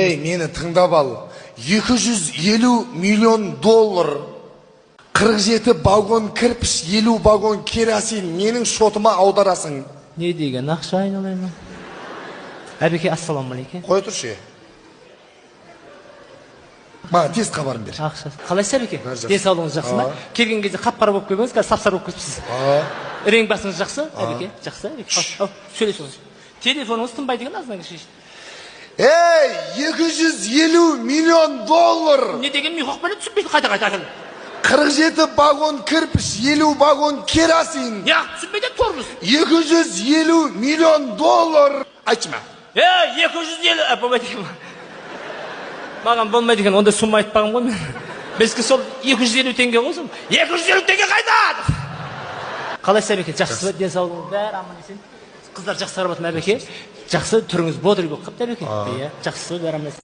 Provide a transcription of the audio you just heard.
Meni tыңдап ал. 250 миллион доллар, 47 вагон кірпіш, 50 вагон керосин менің шотыма аударасың. Не деген ақша айналайын. Әбеке, ассалаумағалейкум. Қой тұршы. Маған тез хабарын бер. Ақша. Қалайсыз әбеке? Денсаулығыңыз жақсы ма? Келген кезде қап-қара болып келгенсіз, қазір сап-сары болып кетіпсіз. Рең басыңыз жақсы, әбеке? Жақсы, әбеке. Сөйлесіңіз. Телефоныңыз тынбай деген азынан кішкене. 250 миллион доллар. Не деген мен қоқ бәле түсінбейді, қайта. 47 вагон кірпіш, 50 вагон керосин. Не түсінбейді тұрмыз. 250 миллион доллар. Айтшы ма? 250, болмайды екен. Маған болмайды екен, онда сұм айтпағым ғой мен. Бізгі сол 250 теңге қойсын. 250 теңге қайда? Қалайсыз әбеке, жақсы денсаулығыңыз бәрі аман есен. Қыздар жақсы қарап жатыр ма әбеке? Жақсы, түріңіз бодри болып қапты әбеке. Жақсы, бәрі аман есен.